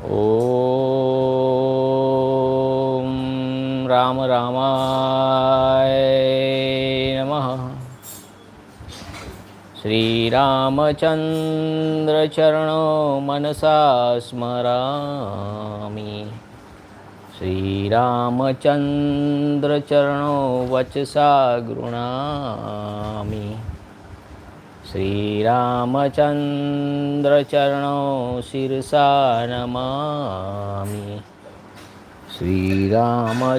ॐ राम रामाय नमः। श्रीरामचन्द्रचरणो मनसा स्मरामि। श्रीरामचन्द्रचरणो वचसा गृह्णामि। श्रीरामचन्द्रचरणो शिरसा नमामि। श्रीरामचन्द्रचरणो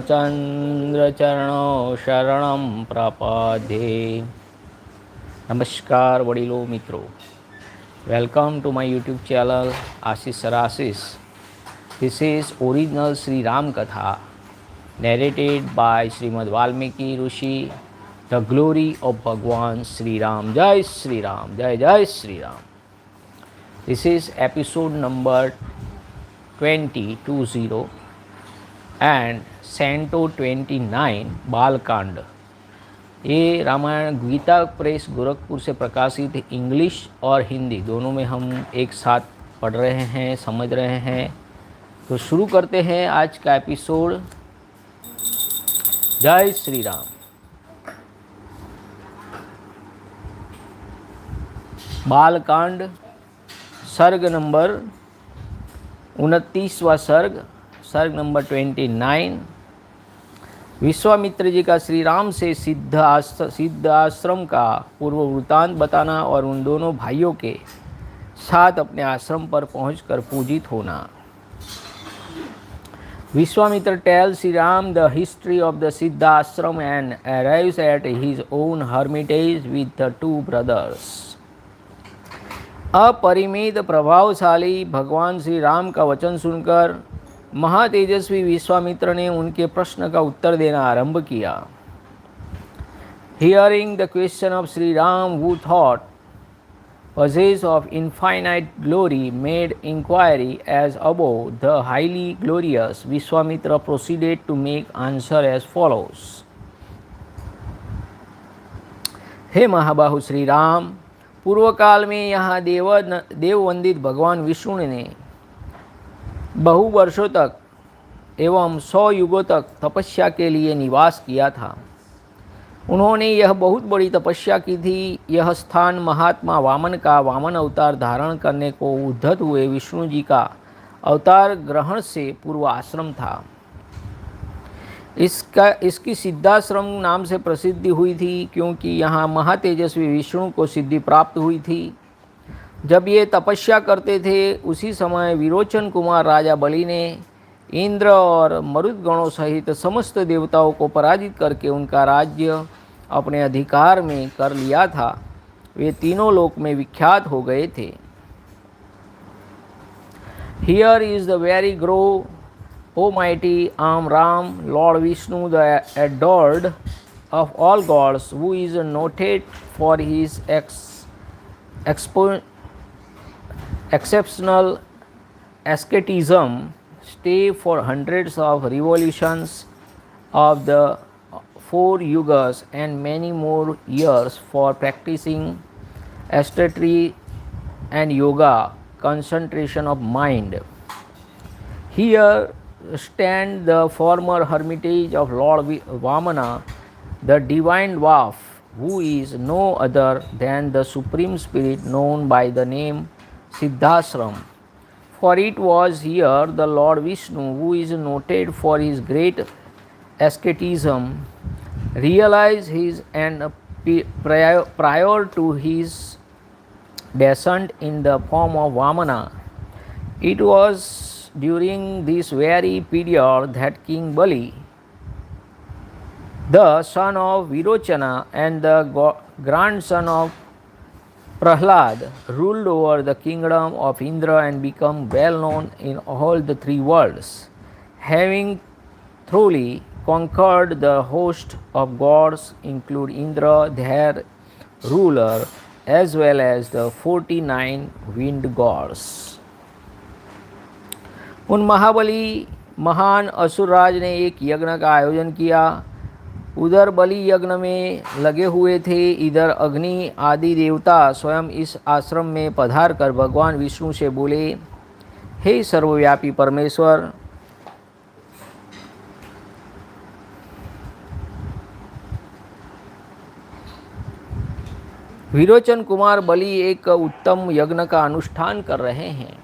शरणं प्रपद्ये। नमस्कार वडीलो मित्रों, welcome to my YouTube channel ashishsirAshish. This is original Sri Ram Katha narrated by Srimad Välmiki-Rāmāyaṇa, the glory of Bhagwan Sri Ram. Jai Sri Ram, Jai Jai Sri Ram. This is episode number 20 and Canto 29 Balakanda. ये Ramayana Gita press Gorakhpur से प्रकाशित English और हिंदी दोनों में हम एक साथ पढ़ रहे हैं, समझ रहे हैं। तो शुरू करते हैं आज का एपिसोड। जय श्री राम। बालकांड सर्ग नंबर 29वां सर्ग नंबर 29। विश्वामित्र जी का श्री राम से सिद्धाश्रम का पूर्व वृत्तांत बताना और उन दोनों भाइयों के साथ अपने आश्रम पर पहुंचकर पूजित होना। Vishwamitra tells Sri Ram the history of the Siddhashram and arrives at his own hermitage with the two brothers. अपरिमित प्रभावशाली भगवान श्री राम का वचन सुनकर महातेजस्वी विश्वामित्र ने उनके प्रश्न का उत्तर देना आरंभ किया। Hearing the question of Sri Ram, who thought possessed of infinite glory, made inquiry as above, the highly glorious Vishwamitra proceeded to make answer as follows. हे महाबाहु श्री राम, पूर्व काल में यहाँ देववंदित भगवान विष्णु ने बहु वर्षों तक एवं 100 युगों तक तपस्या के लिए निवास किया था। उन्होंने यह बहुत बड़ी तपस्या की थी। यह स्थान महात्मा वामन का वामन अवतार धारण करने को उद्धत हुए विष्णु जी का अवतार ग्रहण से पूर्व आश्रम था। इसकी सिद्धाश्रम नाम से प्रसिद्धि हुई थी क्योंकि यहाँ महातेजस्वी विष्णु को सिद्धि प्राप्त हुई थी। जब ये तपस्या करते थे उसी समय विरोचन कुमार राजा बलि ने इंद्र और मरुदगणों सहित समस्त देवताओं को पराजित करके उनका राज्य अपने अधिकार में कर लिया था। वे तीनों लोक में विख्यात हो गए थे। Here is the very grove, O mighty arm Ram, Lord Vishnu, the adored of all gods, who is noted for his exceptional asceticism, stay for hundreds of revolutions of the 4 yugas and many more years for practicing ascetry and yoga, concentration of mind. Here stand the former hermitage of Lord Vamana, the divine dwarf, who is no other than the Supreme Spirit known by the name Siddhashram. For it was here the Lord Vishnu, who is noted for his great asceticism, realized his and prior to his descent in the form of Vamana. It was during this very period that King Bali, the son of Virochana and the grandson of Prahlad, ruled over the kingdom of Indra and become well known in all the 3 worlds, having thoroughly conquered the host of gods, include Indra, their ruler, as well as the 49 wind gods. उन महाबली महान असुरराज ने एक यज्ञ का आयोजन किया। उधर बलि यज्ञ में लगे हुए थे, इधर अग्नि आदि देवता स्वयं इस आश्रम में पधार कर भगवान विष्णु से बोले, हे सर्वव्यापी परमेश्वर, विरोचन कुमार बलि एक उत्तम यज्ञ का अनुष्ठान कर रहे हैं।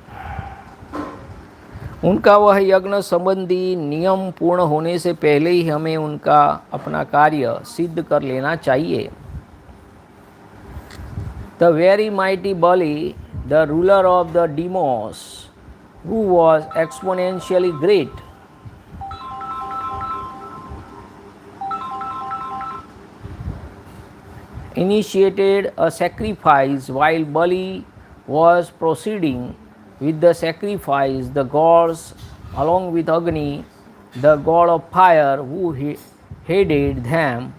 उनका वह यज्ञ संबंधी नियम पूर्ण होने से पहले ही हमें उनका अपना कार्य सिद्ध कर लेना चाहिए। The very mighty Bali, the ruler of the Demos, who was exponentially great, initiated a sacrifice. While Bali was proceeding with the sacrifice, the gods, along with Agni, the god of fire, who headed them,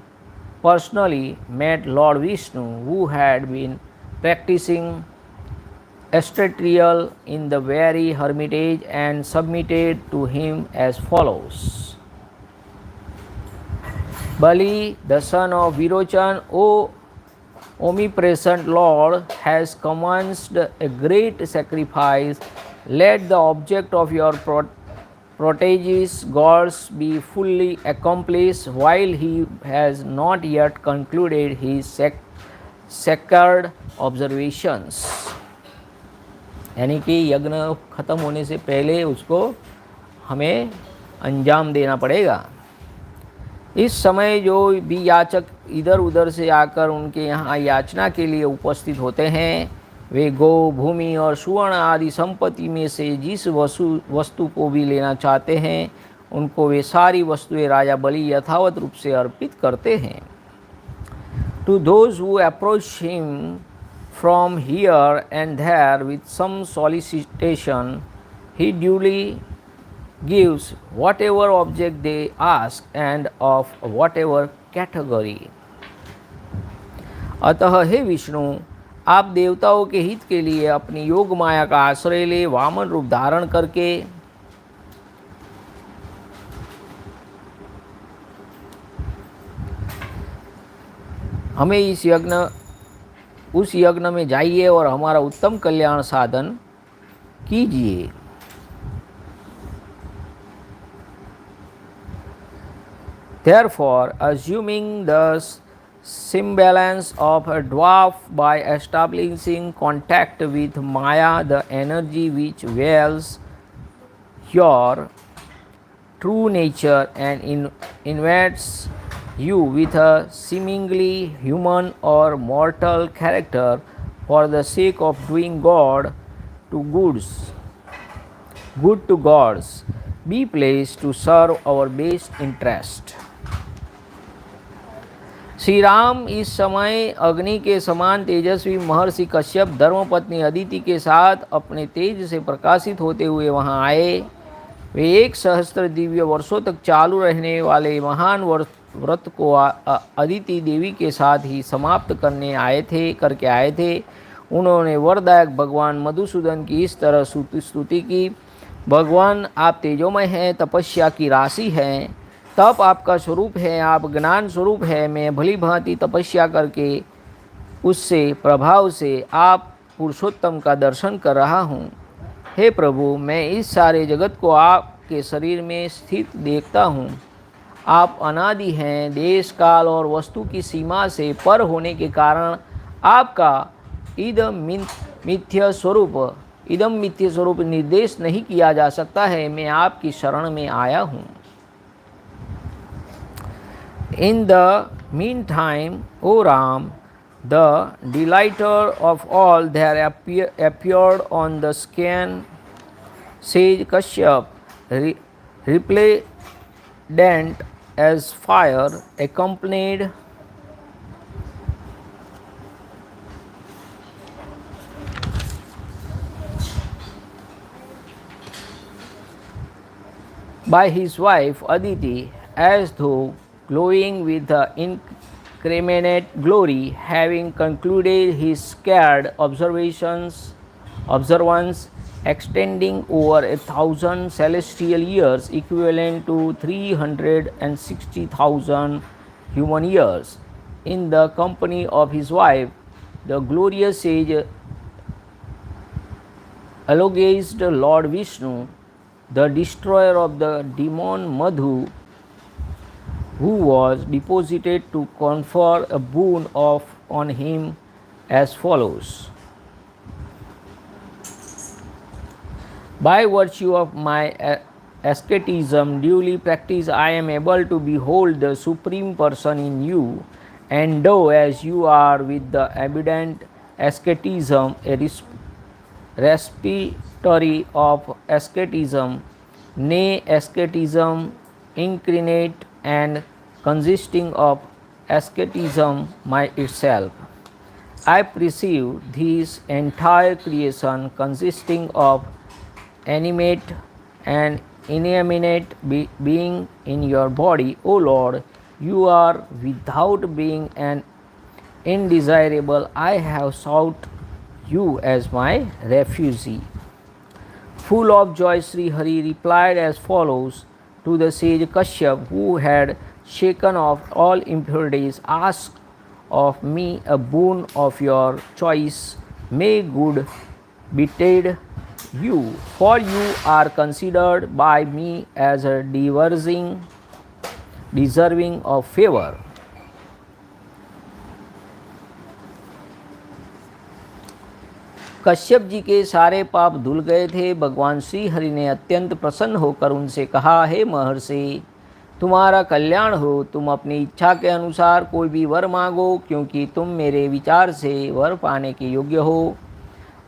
personally met Lord Vishnu, who had been practicing ashishsir in the very hermitage, and submitted to him as follows. Bali, the son of Virochan, O omnipresent Lord, has commenced a great sacrifice. Let the object of your protege's gods be fully accomplished, while he has not yet concluded his sacred observations. यानी कि यज्ञ खत्म होने से पहले उसको हमें अंजाम देना पड़ेगा। इस समय जो भी याचक इधर उधर से आकर उनके यहाँ याचना के लिए उपस्थित होते हैं, वे गो, भूमि और सुवर्ण आदि संपत्ति में से जिस वस्तु को भी लेना चाहते हैं, उनको वे सारी वस्तुएं राजा बलि यथावत रूप से अर्पित करते हैं। To those who approach him from here and there with some solicitation, he duly gives whatever object they ask and of whatever category. अतः हे विष्णु, आप देवताओं के हित के लिए अपनी योग माया का आश्रय ले वामन रूप धारण करके हमें उस यज्ञ में जाइए और हमारा उत्तम कल्याण साधन कीजिए। Therefore, assuming the semblance of a dwarf by establishing contact with Maya, the energy which veils your true nature and invests you with a seemingly human or mortal character for the sake of doing good to gods, be pleased to serve our best interest. Shri Ram इस समय अग्नि के समान तेजस्वी महर्षि कश्यप धर्मपत्नी अदिति के साथ अपने तेज से प्रकाशित होते हुए वहां आए। वे 1,000 दिव्य वर्षों तक चालू रहने वाले महान व्रत को अदिति देवी के साथ ही समाप्त करके आए थे। उन्होंने वरदायक भगवान मधुसूदन की इस तरह स्तुति की, भगवान आप तेजोमय हैं, तपस्या की राशि हैं, तप आपका स्वरूप है, आप ज्ञान स्वरूप है। मैं भली भांति तपस्या करके उससे प्रभाव से आप पुरुषोत्तम का दर्शन कर रहा हूँ। हे प्रभु, मैं इस सारे जगत को आपके शरीर में स्थित देखता हूँ। आप अनादि हैं, देश काल और वस्तु की सीमा से पर होने के कारण आपका इदम मिथ्य स्वरूप निर्देश नहीं किया जा सकता है। मैं आपकी शरण में आया हूँ। In the meantime, O Ram, the delighter of all, there appeared on the scan sage Kashyap, resplendent as fire, accompanied by his wife Aditi, as though glowing with the incarnate glory, having concluded his scared observance extending over 1,000 celestial years, equivalent to 360,000 human years, in the company of his wife, the glorious sage alleged Lord Vishnu, the destroyer of the demon Madhu, who was deposited to confer a boon on him as follows. By virtue of my asceticism duly practiced, I am able to behold the Supreme Person in you, and though as you are with the abundant asceticism, a respiratory of asceticism, nay, asceticism incarnate and consisting of asceticism itself. I perceive this entire creation consisting of animate and inanimate being in your body. O Lord, you are without being and indesirable. I have sought you as my refugee. Full of joy, Sri Hari replied as follows to the sage Kashyap, who had shaken off all impurities. Ask of me a boon of your choice. May good betide you, for you are considered by me as a deserving of favor. Kashyap ji के सारे पाप धुल गए थे। भगवान श्री हरि ने अत्यंत प्रसन्न होकर उनसे कहा, हे महर्षि, तुम्हारा कल्याण हो। तुम अपनी इच्छा के अनुसार कोई भी वर मांगो, क्योंकि तुम मेरे विचार से वर पाने के योग्य हो।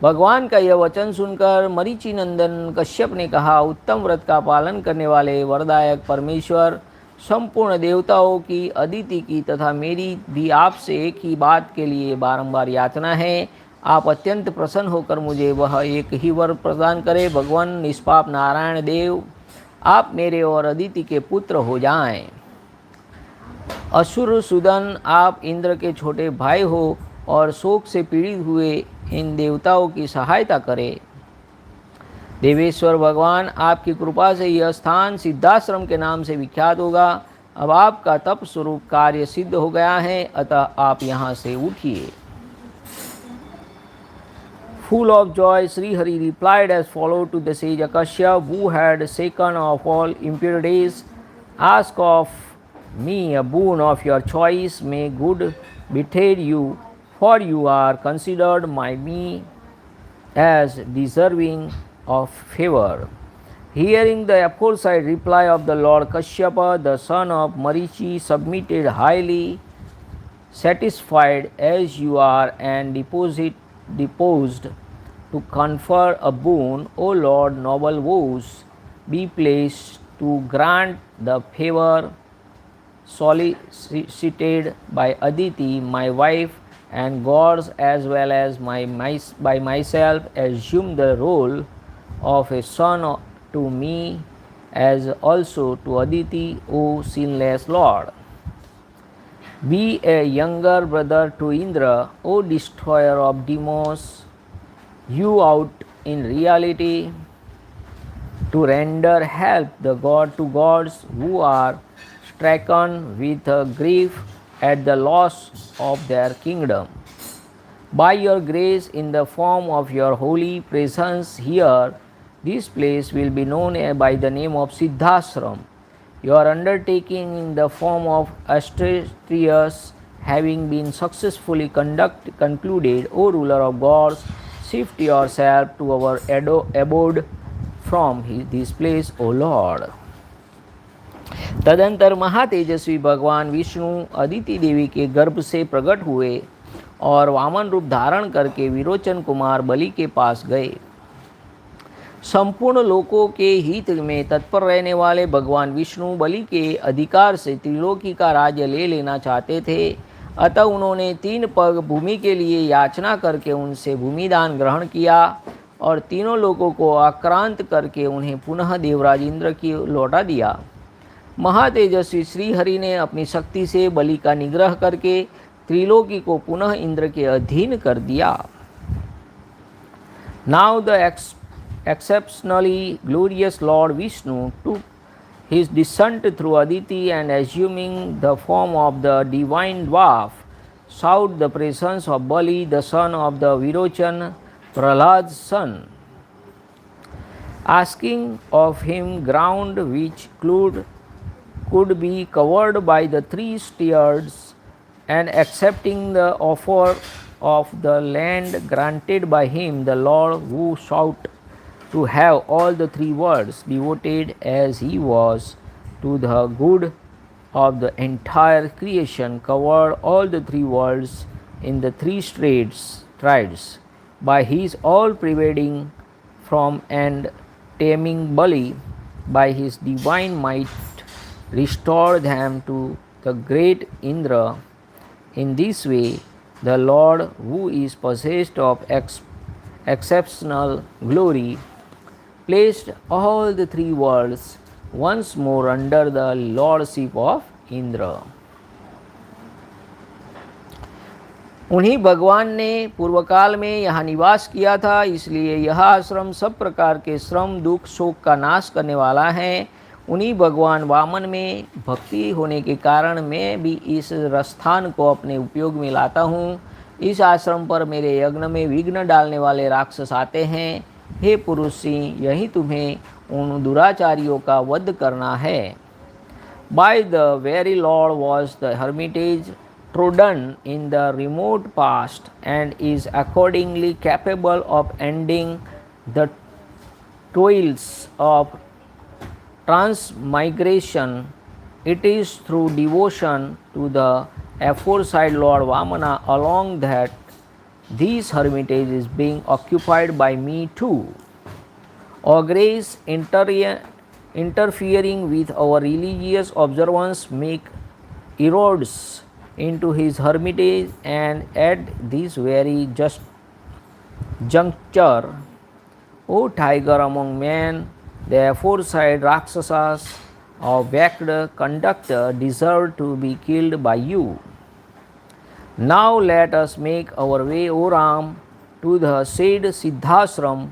भगवान का यह वचन सुनकर मरीचि नंदन कश्यप ने कहा, उत्तम व्रत का पालन करने वाले वरदायक परमेश्वर, संपूर्ण देवताओं की, अदिति की तथा मेरी भी आपसे एक ही बात के लिए बारंबार याचना है। आप अत्यंत प्रसन्न होकर मुझे वह एक ही वर प्रदान करें। भगवान निष्पाप नारायण देव, आप मेरे और अदिति के पुत्र हो जाएं। असुर सुदन, आप इंद्र के छोटे भाई हो और शोक से पीड़ित हुए इन देवताओं की सहायता करें। देवेश्वर भगवान, आपकी कृपा से यह स्थान सिद्धाश्रम के नाम से विख्यात होगा। अब आपका तप स्वरूप कार्य सिद्ध हो गया है, अतः आप यहाँ से उठिए। Full of joy, Sri Hari replied as follows to the sage Kashyap, who had shaken off all impurities. Ask of me a boon of your choice. May good betide you, for you are considered by me as deserving of favor. Hearing the aforesaid reply of the Lord, Kashyapa, the son of Marichi, submitted highly satisfied as you are and deposed to confer a boon. O Lord, noble vows, be pleased to grant the favor solicited by Aditi, my wife, and gods, as well as by myself, assume the role of a son to me as also to Aditi, O sinless Lord. Be a younger brother to Indra, O destroyer of demons, you out in reality to render help the god to gods who are stricken with grief at the loss of their kingdom. By your grace, in the form of your holy presence here, this place will be known by the name of Siddhashram. Your undertaking in the form of ashishsir having been successfully concluded, O ruler of gods, shift yourself to our abode from this place, O Lord. तदंतर महातेजस्वी भगवान विष्णु अदिति देवी के गर्भ से प्रकट हुए और वामन रूप धारण करके विरोचन कुमार बलि के पास गए। संपूर्ण लोकों के हित में तत्पर रहने वाले भगवान विष्णु बलि के अधिकार से त्रिलोकी का राज्य ले लेना चाहते थे। अतः उन्होंने 3 पग भूमि के लिए याचना करके उनसे भूमिदान ग्रहण किया और तीनों लोगों को आक्रांत करके उन्हें पुनः देवराज इंद्र की लौटा दिया। महातेजस्वी श्री हरि ने अपनी शक्ति से बलि का निग्रह करके त्रिलोकी को पुनः इंद्र के अधीन कर दिया। Now the exceptionally glorious Lord Vishnu took his descent through Aditi and assuming the form of the divine dwarf, sought the presence of Bali, the son of the Virochan, Prahlad's son. asking of him ground which could be covered by the three steers, and accepting the offer of the land granted by him, the Lord, who sought to have all the three worlds, devoted as he was to the good of the entire creation, covered all the three worlds in the three strides by his all pervading from and taming Bali, by his divine might restore them to the great Indra. In this way, the Lord, who is possessed of exceptional glory, placed all the three worlds once more under the lordship of Indra. उन्हीं भगवान ने पूर्व काल में यहाँ निवास किया था, इसलिए यह आश्रम सब प्रकार के श्रम दुख शोक का नाश करने वाला है। उन्हीं भगवान वामन में भक्ति होने के कारण मैं भी इस स्थान को अपने उपयोग में लाता हूँ। इस आश्रम पर मेरे यज्ञ में विघ्न डालने वाले राक्षस आते हैं। हे पुरुष सिंह, यही तुम्हें उन दुराचारियों का वध करना है। By the very Lord was the hermitage trodden in the remote past, and is accordingly capable of ending the toils of transmigration. It is through devotion to the aforesaid Lord Vamana along that this hermitage is being occupied by me too. O grace, interfering with our religious observance, make erodes into his hermitage, and at this very just juncture, O tiger among men, the aforesaid Rakshasas of vexed conduct deserve to be killed by you. Now let us make our way, O Ram, to the said Siddhashram,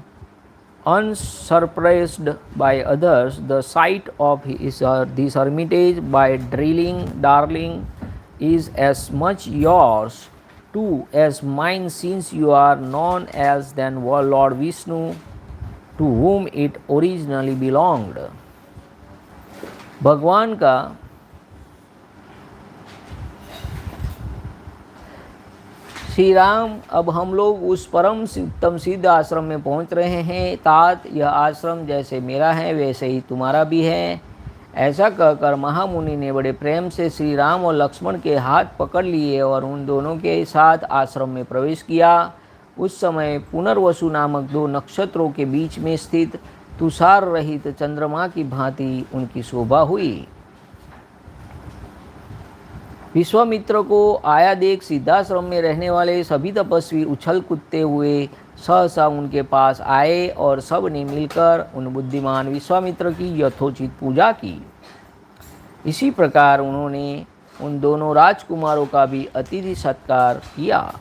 unsurprised by others. The site of this hermitage by darling is as much yours too as mine, since you are known as then Lord Vishnu, to whom it originally belonged. भगवान का श्री राम, अब हम लोग उस परम उत्तम सिद्ध आश्रम में पहुंच रहे हैं। तात, यह आश्रम जैसे मेरा है वैसे ही तुम्हारा भी है। ऐसा कहकर महामुनि ने बड़े प्रेम से श्री राम और लक्ष्मण के हाथ पकड़ लिए और उन दोनों के साथ आश्रम में प्रवेश किया। उस समय पुनर्वसु नामक दो नक्षत्रों के बीच में स्थित तुषार रहित चंद्रमा की भांति उनकी शोभा हुई। विश्वामित्र को आया देख सिद्धाश्रम में रहने वाले सभी तपस्वी उछल कूदते हुए सहसा उनके पास आए और सब ने मिलकर उन बुद्धिमान विश्वामित्र की यथोचित पूजा की। इसी प्रकार उन्होंने उन दोनों राजकुमारों का भी अतिथि सत्कार किया।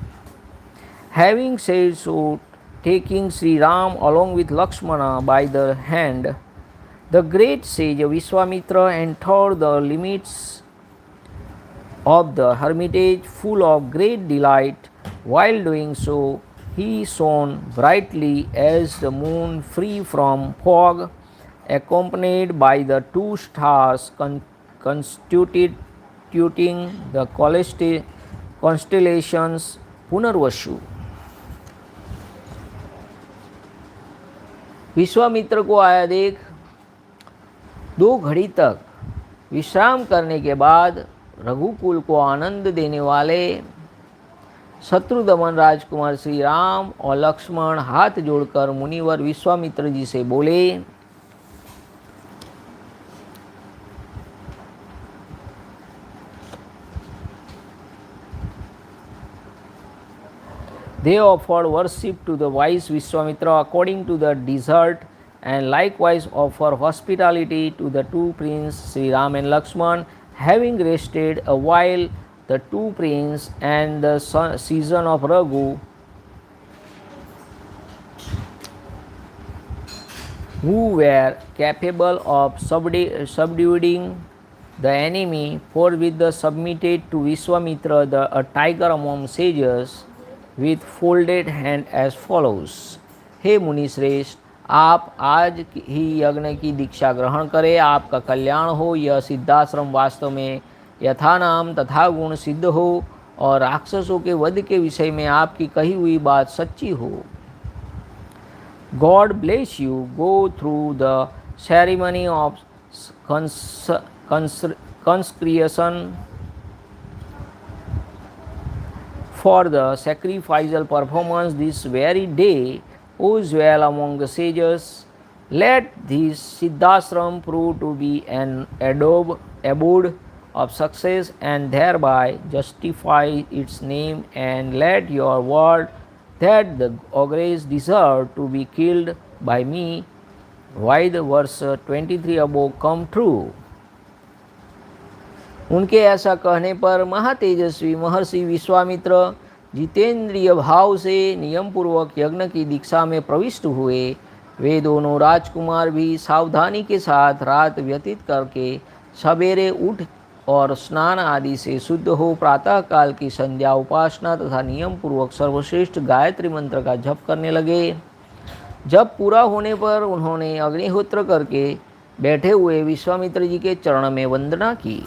Having said so, taking Sri Ram along with Laxmana by the hand, the great sage Vishwamitra entered the limits of the hermitage full of great delight. While doing so, he shone brightly as the moon free from fog, accompanied by the two stars constituting the constellations Punarvashu. Vishwamitra को आया देख 2 घड़ी तक विश्राम करने के बाद रघुकुल को आनंद देने वाले शत्रुदमन राजकुमार श्री राम और लक्ष्मण हाथ जोड़कर मुनिवर विश्वामित्र जी से बोले, they offered worship to the wise Vishwamitra according to the desert, and likewise offer hospitality to the two princes Sri Ram and Laxman. Having rested a while, the two princes and the season of Raghu, who were capable of subduing the enemy, forthwith submitted to Vishwamitra, a tiger among sages, with folded hand as follows. हे मुनि श्रेष्ठ, आप आज ही यज्ञ की दीक्षा ग्रहण करें, आपका कल्याण हो। यह सिद्धाश्रम वास्तव में यथा नाम तथा गुण सिद्ध हो और राक्षसों के वध के विषय में आपकी कही हुई बात सच्ची हो। God bless you. Go through the ceremony of consecration for the sacrificial performance this very day, whose well among the sages. Let this Siddhashram prove to be an abode of success and thereby justify its name, and let your word that the ogres deserve to be killed by me, Vadh verse 23 above, come true. उनके ऐसा कहने पर महातेजस्वी महर्षि विश्वामित्र जितेंद्रिय भाव से नियम पूर्वक यज्ञ की दीक्षा में प्रविष्ट हुए। वे दोनों राजकुमार भी सावधानी के साथ रात व्यतीत करके सवेरे उठ और स्नान आदि से शुद्ध हो प्रातःकाल की संध्या उपासना तथा नियम पूर्वक सर्वश्रेष्ठ गायत्री मंत्र का जप करने लगे। जब पूरा होने पर उन्होंने अग्निहोत्र करके बैठे हुए विश्वामित्र जी के चरण में वंदना की।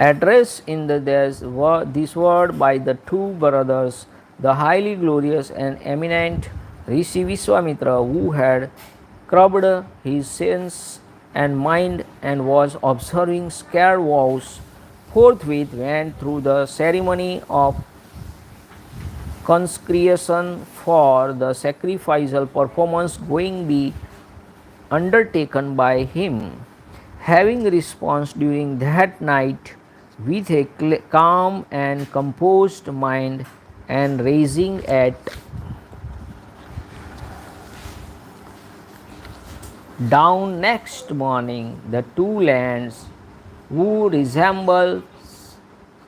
Addressed in this word by the two brothers, the highly glorious and eminent Rishi Vishwamitra, who had curbed his sense and mind and was observing scared vows, forthwith went through the ceremony of consecration for the sacrificial performance going be undertaken by him. Having responsed during that night with a calm and composed mind, and raising at dawn next morning, the two lands, who resemble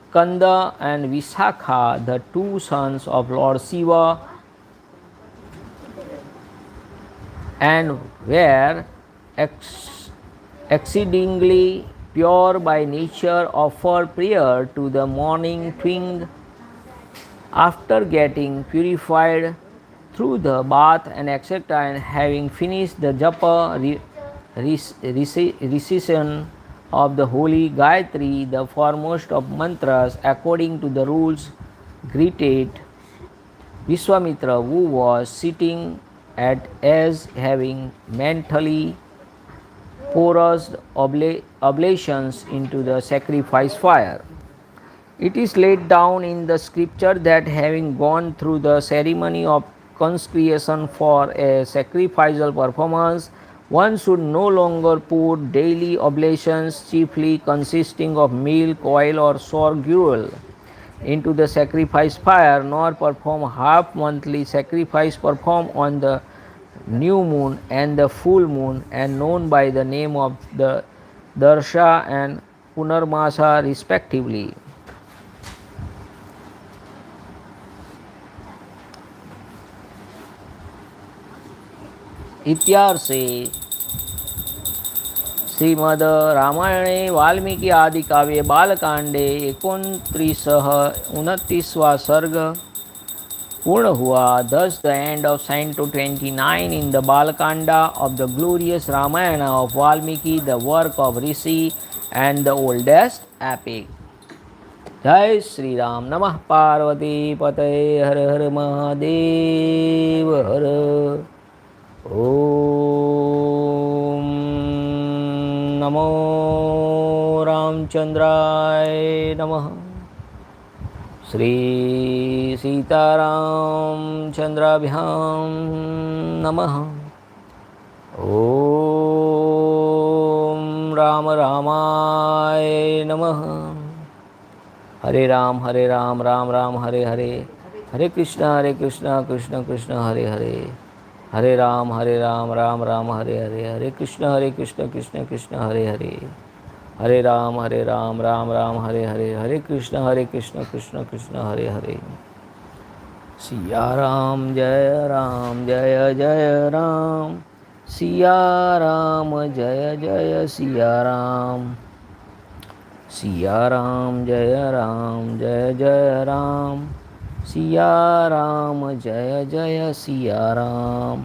Skanda and Visakha, the two sons of Lord Shiva, and were exceedingly pure by nature, offered prayer to the morning twin. After getting purified through the bath and etc., and having finished the japa recitation of the holy Gayatri, the foremost of mantras, according to the rules, greeted Vishwamitra, who was sitting at ease, having mentally poured oblations into the sacrifice fire. It is laid down in the scripture that having gone through the ceremony of consecration for a sacrificial performance, one should no longer pour daily oblations, chiefly consisting of milk, oil, or sour gruel, into the sacrifice fire, nor perform half monthly sacrifice performed on the new moon and the full moon, and known by the name of the Darsha and Punarmasa respectively. इत्यार्षे श्रीमद् रामायणे वाल्मीकि आदि काव्ये बालकांडे 29वां सर्ग पूर्ण हुआ। Thus the end of Canto 29 in the Balakanda of the glorious Ramayana of Valmiki, the work of Rishi and the oldest epic. जय श्री राम। नमः पार्वती पतये। हर हर महादेव हर। ओम नमो रामचंद्राय नमः। श्री सीतारामचंद्राभ्यां नमः। ओम राम रामाय नमः। हरे राम राम राम हरे हरे, हरे कृष्ण कृष्ण कृष्ण हरे हरे, हरे राम राम राम हरे हरे, हरे कृष्ण कृष्ण कृष्ण हरे हरे, हरे राम राम राम हरे हरे, हरे कृष्ण कृष्ण कृष्ण हरे हरे। सिया राम जय जय राम, सिया राम जय जय सिया राम, सिया राम जय जय राम, सिया राम जय जय सिया राम,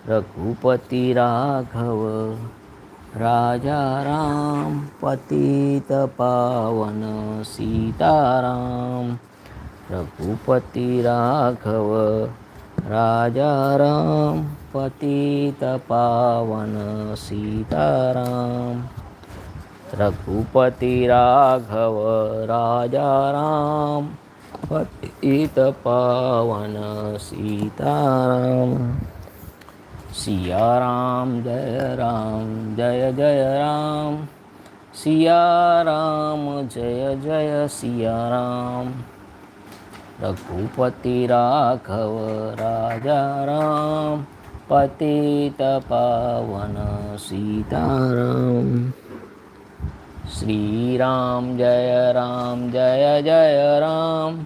रघुपति राघव राजा राम पतित पावन सीताराम। रघुपति राघव राजा राम पतित पावन सीताराम। रघुपति राघव राजा राम पतित पावन सीताराम। सिया राम जय जय राम। सिया राम जय जय सिया राम। रघुपति राघव राजा राम पतित पावन सीताराम। श्री राम जय जय राम।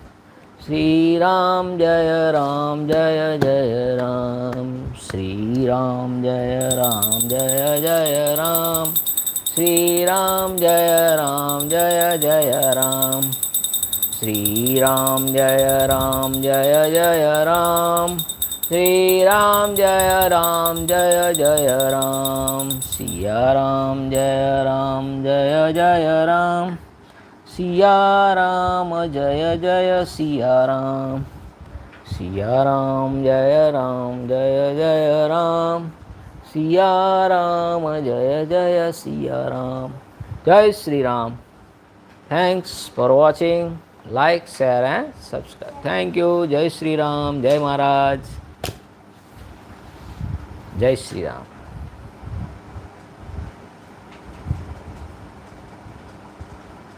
श्री राम जय जय राम। श्री राम जय जय राम। श्री राम जय जय राम। श्री राम जय जय राम। श्री राम जय जय राम। सिया राम जय जय राम। सिया राम जय जय सिया राम। सिया राम जय जय राम। सिया राम जय जय सिया राम। जय Shri Ram. Thanks for watching. Like, share and subscribe. Thank you. Jai Sri Ram. Jai Maharaj. Jai Sri Ram.